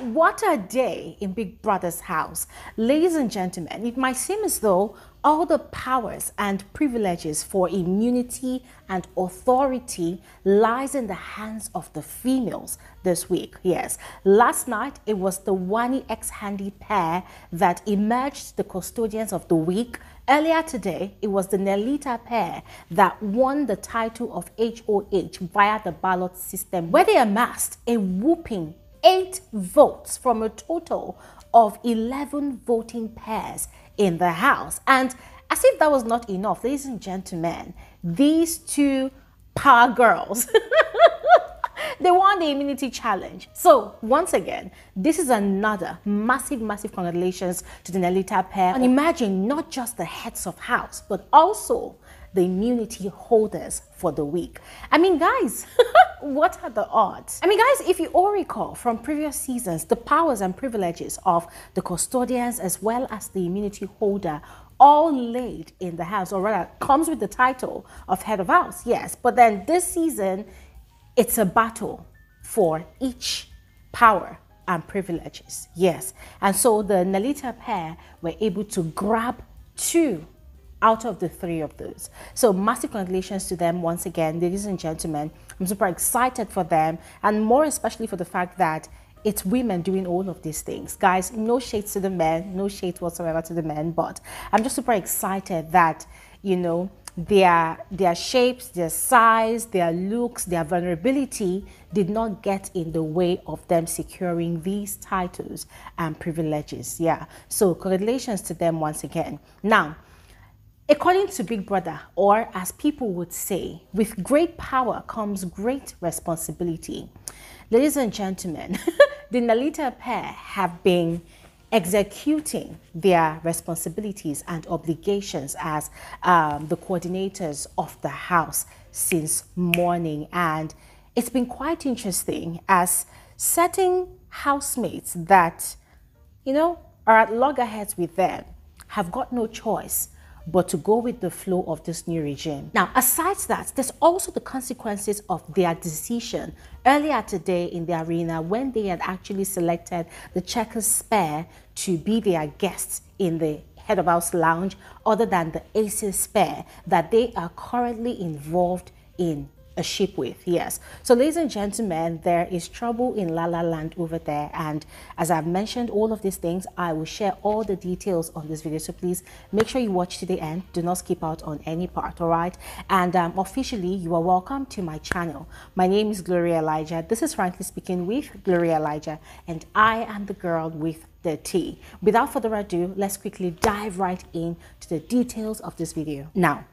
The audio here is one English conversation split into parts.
What a day in Big Brother's house. Ladies and gentlemen, it might seem as though all the powers and privileges for immunity and authority lies in the hands of the females this week. Yes, last night it was the Wannixhandi pair that emerged the custodians of the week. Earlier today, it was the Nelita pair that won the title of HOH via the ballot system, where they amassed a whooping 8 votes from a total of 11 voting pairs in the house. And as if that was not enough, ladies and gentlemen, these two power girls, they won the immunity challenge. So once again, this is another massive congratulations to the Nelita pair. And imagine not just the heads of house, but also the immunity holders for the week. I mean, guys, what are the odds? I mean, guys, if you all recall from previous seasons, the powers and privileges of the custodians as well as the immunity holder all laid in the house, or rather comes with the title of head of house, yes. But then this season, it's a battle for each power and privileges, yes. And so the Nelita pair were able to grab 2 out of the 3 of those. So massive congratulations to them once again, ladies and gentlemen. I'm super excited for them, and more especially for the fact that it's women doing all of these things. Guys, no shades to the men, no shades whatsoever to the men, but I'm just super excited that, you know, their shapes, their size, their looks, their vulnerability did not get in the way of them securing these titles and privileges. Yeah, so congratulations to them once again. Now, according to Big Brother, or as people would say, with great power comes great responsibility. Ladies and gentlemen, the Nelita pair have been executing their responsibilities and obligations as the coordinators of the house since morning. And it's been quite interesting as certain housemates that, you know, are at loggerheads with them have got no choice but to go with the flow of this new regime. Now, aside that, there's also the consequences of their decision earlier today in the arena when they had actually selected the Checkers pair to be their guests in the head of house lounge, other than the Aces pair that they are currently involved in a ship with. Yes, so ladies and gentlemen, there is trouble in La La Land over there, and as I've mentioned all of these things, I will share all the details on this video, so please make sure you watch to the end. Do not skip out on any part, all right? And officially, you are welcome to my channel. My name is Bbnaija. This is Frankly Speaking with Bbnaija, and I am the girl with the tea. Without further ado, let's quickly dive right into the details of this video. Now,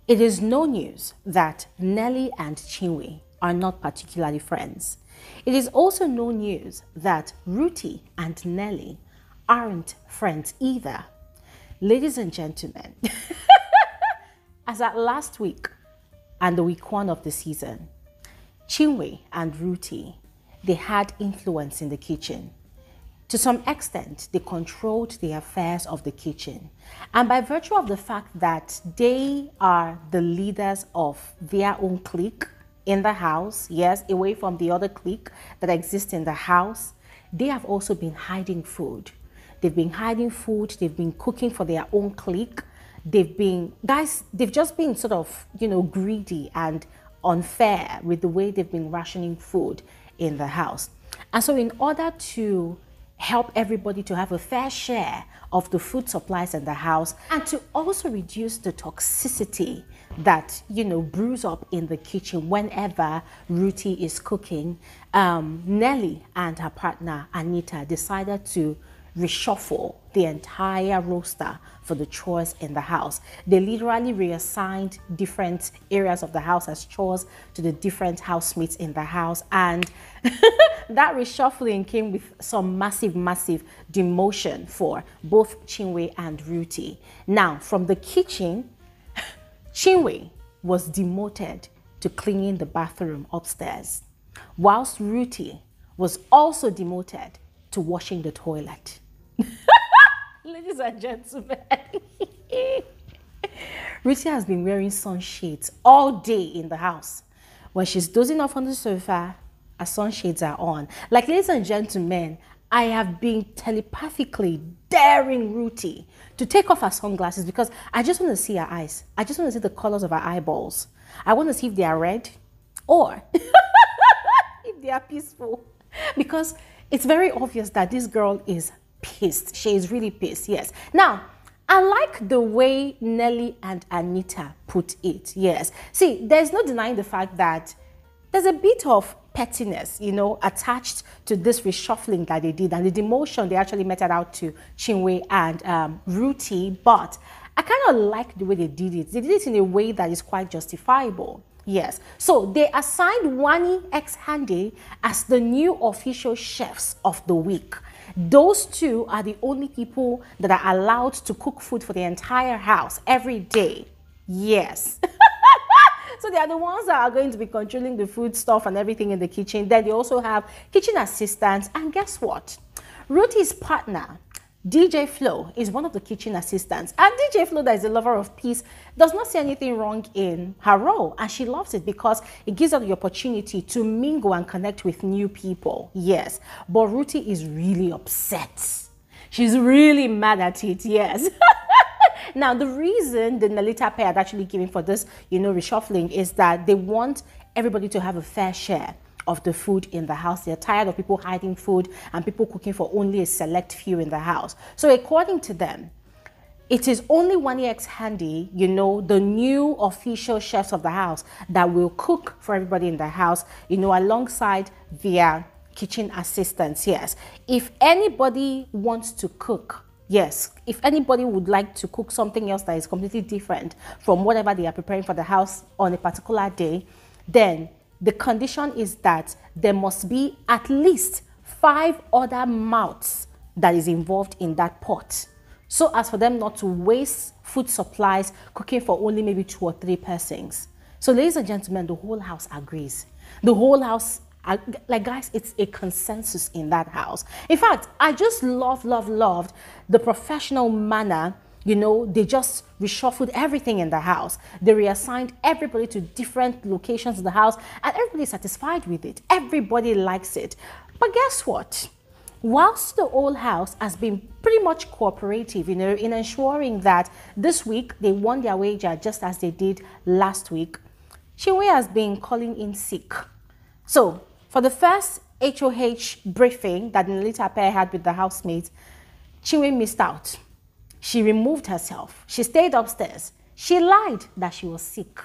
it is no news that Nelly and Chinwe are not particularly friends. It is also no news that Ruti and Nelly aren't friends either. Ladies and gentlemen, as at last week and the week 1 of the season, Chinwe and Ruti, they had influence in the kitchen. To some extent, they controlled the affairs of the kitchen. And by virtue of the fact that they are the leaders of their own clique in the house, yes, away from the other clique that exists in the house, they have also been hiding food. They've been hiding food, they've been cooking for their own clique. They've been, guys, they've just been sort of, you know, greedy and unfair with the way they've been rationing food in the house. And so in order to help everybody to have a fair share of the food supplies in the house, and to also reduce the toxicity that, you know, brews up in the kitchen whenever Ruti is cooking, Nelly and her partner Anita decided to reshuffle the entire roster for the chores in the house. They literally reassigned different areas of the house as chores to the different housemates in the house, and that reshuffling came with some massive demotion for both Chinwe and Ruti. Now, from the kitchen, Chinwe was demoted to cleaning the bathroom upstairs, whilst Ruti was also demoted to washing the toilet. Ladies and gentlemen, Ruti has been wearing sunshades all day in the house. When she's dozing off on the sofa, her sunshades are on. Like, ladies and gentlemen, I have been telepathically daring Ruti to take off her sunglasses because I just want to see her eyes. I just want to see the colors of her eyeballs. I want to see if they are red or if they are peaceful. Because it's very obvious that this girl is pissed. She is really pissed, yes. Now, I like the way Nelly and Anita put it, yes. See, there's no denying the fact that there's a bit of pettiness, you know, attached to this reshuffling that they did and the demotion they actually meted out to Chinwe and Ruti, but I kind of like the way they did it. They did it in a way that is quite justifiable. Yes, so they assigned Wannixhandi as the new official chefs of the week. Those two are the only people that are allowed to cook food for the entire house every day. Yes. So they are the ones that are going to be controlling the food stuff and everything in the kitchen. Then they also have kitchen assistants. And guess what? Ruti's partner, DJ Flo, is one of the kitchen assistants. And DJ Flo, that is a lover of peace, does not see anything wrong in her role. And she loves it because it gives her the opportunity to mingle and connect with new people. Yes. But Ruti is really upset. She's really mad at it. Yes. Now, the reason the Nelita pair had actually given for this, you know, reshuffling is that they want everybody to have a fair share of the food in the house. They're tired of people hiding food and people cooking for only a select few in the house. So according to them, it is only Wannixhandi, you know, the new official chefs of the house that will cook for everybody in the house, you know, alongside their kitchen assistants. Yes. If anybody wants to cook, yes, if anybody would like to cook something else that is completely different from whatever they are preparing for the house on a particular day, then the condition is that there must be at least 5 other mouths that is involved in that pot, so as for them not to waste food supplies cooking for only maybe 2 or 3 persons. So ladies and gentlemen, the whole house agrees. The whole house, like guys, it's a consensus in that house. In fact, I just loved the professional manner. You know, they just reshuffled everything in the house. They reassigned everybody to different locations in the house and everybody's satisfied with it. Everybody likes it. But guess what? Whilst the whole house has been pretty much cooperative, you know, in ensuring that this week they won their wager just as they did last week, Chinwe has been calling in sick. So for the first HOH briefing that the Nelita pair had with the housemates, Chinwe missed out. She removed herself. She stayed upstairs. She lied that she was sick.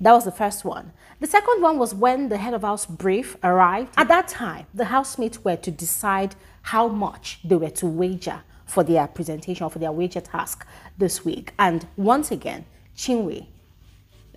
That was the first one. The second one was when the head of house brief arrived. At that time, the housemates were to decide how much they were to wager for their presentation, for their wager task this week. And once again, Chinwe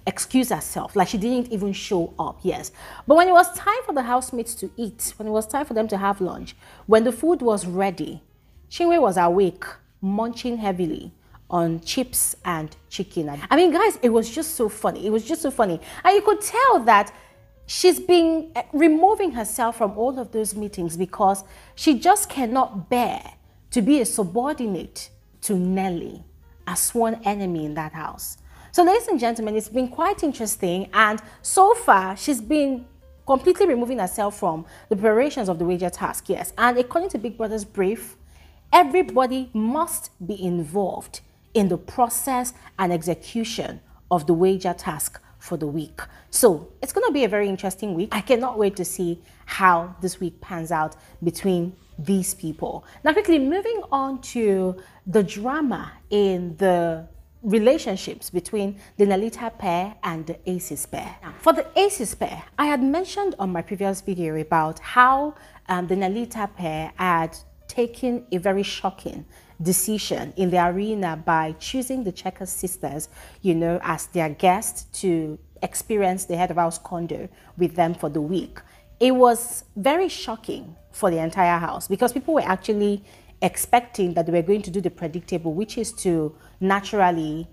excused herself, like she didn't even show up, yes. But when it was time for the housemates to eat, when it was time for them to have lunch, when the food was ready, Chinwe was awake, munching heavily on chips and chicken. I mean, guys, it was just so funny. It was just so funny. And you could tell that she's been removing herself from all of those meetings because she just cannot bear to be a subordinate to Nelly, a sworn enemy in that house. So ladies and gentlemen, it's been quite interesting. And so far, she's been completely removing herself from the preparations of the wager task, yes. And according to Big Brother's brief, everybody must be involved in the process and execution of the wager task for the week. So it's going to be a very interesting week. I cannot wait to see how this week pans out between these people. Now, quickly moving on to the drama in the relationships between the Nelita pair and the Aces pair. Now, for the Aces pair, I had mentioned on my previous video about how the Nelita pair had taken a very shocking decision in the arena by choosing the Checker sisters, you know, as their guests to experience the head of house condo with them for the week. It was very shocking for the entire house because people were actually expecting that they were going to do the predictable, which is to naturally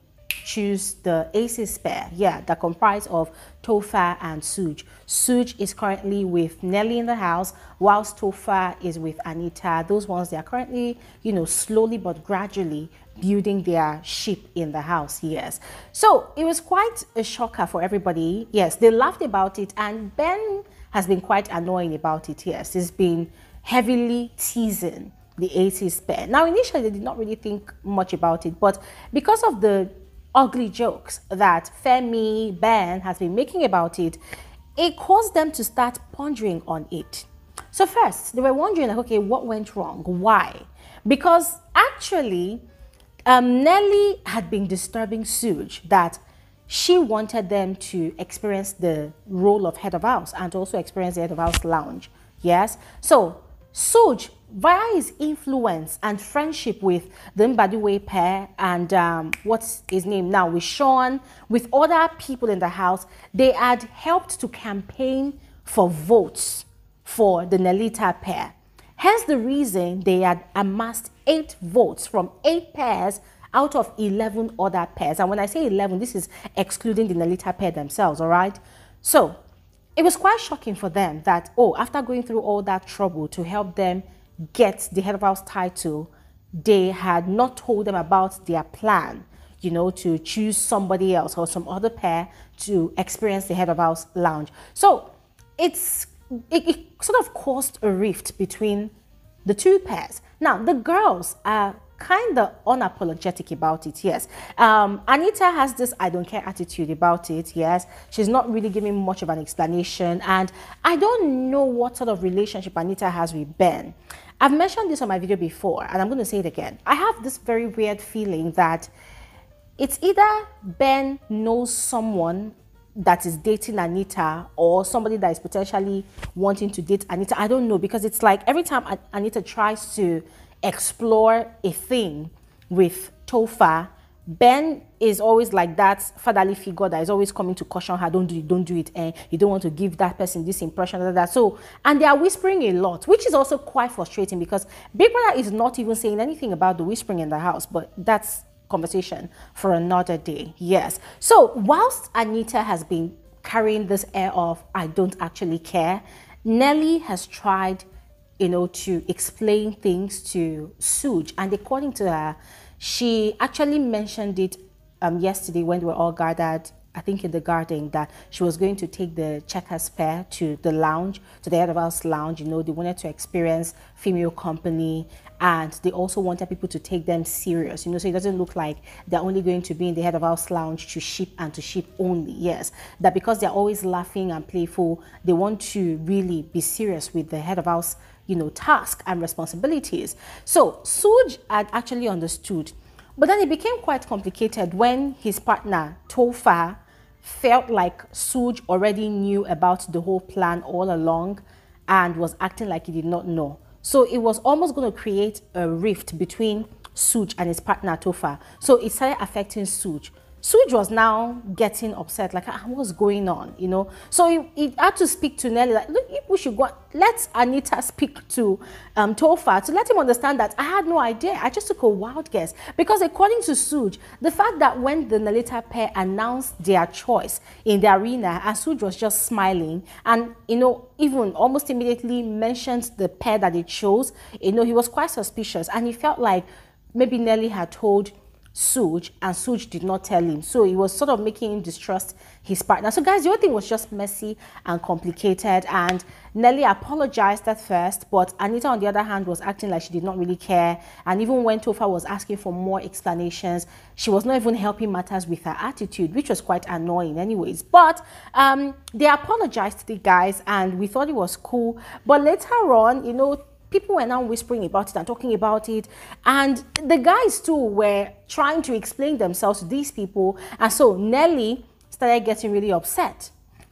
choose the Aces pair, yeah, that comprise of Topher and Sooj. Sooj is currently with Nelly in the house, whilst Topher is with Anita. Those ones, they are currently, you know, slowly but gradually building their ship in the house, yes. So it was quite a shocker for everybody. Yes, they laughed about it, and Ben has been quite annoying about it, yes. He's been heavily teasing the 80s pair. Now, initially, they did not really think much about it, but because of the ugly jokes that Fairme Ben has been making about it, it caused them to start pondering on it. So first, they were wondering, like, okay, what went wrong? Why? Because actually, Nelly had been disturbing Sooj that she wanted them to experience the role of head of house and also experience the head of house lounge. Yes. So Sooj, via his influence and friendship with the Mbadiwe pair and what's his name now, with Sean, with other people in the house, they had helped to campaign for votes for the Nelita pair. Hence the reason they had amassed 8 votes from 8 pairs out of 11 other pairs. And when I say 11, this is excluding the Nelita pair themselves, all right? So it was quite shocking for them that, oh, after going through all that trouble to help them get the head of house title, they had not told them about their plan, you know, to choose somebody else or some other pair to experience the head of house lounge. So it sort of caused a rift between the 2 pairs. Now, the girls are kind of unapologetic about it, yes. Anita has this I don't care attitude about it, yes. She's not really giving much of an explanation, and I don't know what sort of relationship Anita has with Ben. I've mentioned this on my video before, and I'm going to say it again. I have this very weird feeling that it's either Ben knows someone that is dating Anita or somebody that is potentially wanting to date Anita. I don't know, because it's like every time Anita tries to explore a thing with Topher, Ben is always like that fatherly figure that is always coming to caution her, don't do it, and you don't want to give that person this impression, that. So, and they are whispering a lot, which is also quite frustrating because Big Brother is not even saying anything about the whispering in the house, but that's conversation for another day. Yes. So whilst Anita has been carrying this air of I don't actually care, Nelly has tried, you know, to explain things to Sooj, and according to her, she actually mentioned it yesterday when we were all gathered, I think in the garden, that she was going to take the checkers pair to the lounge, to the head of house lounge. You know, they wanted to experience female company, and they also wanted people to take them serious, you know, so it doesn't look like they're only going to be in the head of house lounge to ship and to ship only. Yes, that because they're always laughing and playful, they want to really be serious with the head of house, you know, task and responsibilities. So Sooj had actually understood, but then it became quite complicated when his partner Topher felt like Sooj already knew about the whole plan all along and was acting like he did not know. So it was almost going to create a rift between Sooj and his partner Topher. So it started affecting Sooj. Sooj was now getting upset, like, what's going on, you know? So he had to speak to Nelly, like, look, we should go, let Anita speak to Topher to let him understand that I had no idea. I just took a wild guess. Because according to Sooj, the fact that when the Nelita pair announced their choice in the arena, and Sooj was just smiling and, you know, even almost immediately mentioned the pair that they chose, you know, he was quite suspicious, and he felt like maybe Nelly had told Sooj and Sooj did not tell him, so he was sort of making him distrust his partner. So guys, the whole thing was just messy and complicated, and Nelly apologized at first, but Anita on the other hand was acting like she did not really care, and even when Topher was asking for more explanations, she was not even helping matters with her attitude, which was quite annoying anyways. But they apologized to the guys and we thought it was cool, but later on, you know, people were now whispering about it and talking about it, and the guys too were trying to explain themselves to these people, and so Nelly started getting really upset.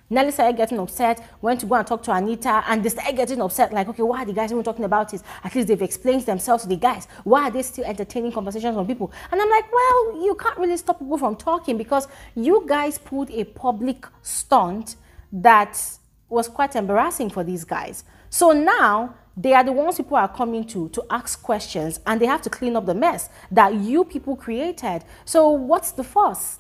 Nelly started getting upset, went to go and talk to Anita, and they started getting upset, like, okay, why are the guys even talking about it? At least they've explained themselves to the guys. Why are they still entertaining conversations on people? And I'm like, well, you can't really stop people from talking because you guys pulled a public stunt that was quite embarrassing for these guys. So now they are the ones people are coming to ask questions, and they have to clean up the mess that you people created. So what's the fuss?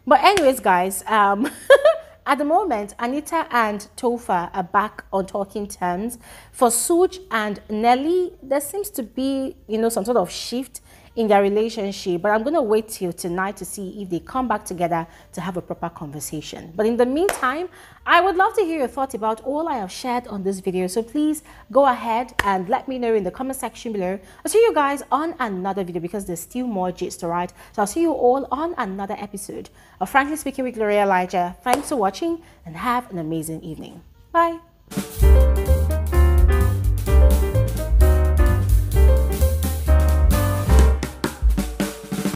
But anyways, guys, at the moment, Anita and Topher are back on talking terms. For Sooj and Nelly, there seems to be, you know, some sort of shift in their relationship, but I'm going to wait till tonight to see if they come back together to have a proper conversation. But in the meantime, I would love to hear your thoughts about all I have shared on this video. So please go ahead and let me know in the comment section below. I'll see you guys on another video because there's still more gist, alright? So I'll see you all on another episode of Frankly Speaking with Bbnaija. Thanks for watching and have an amazing evening. Bye.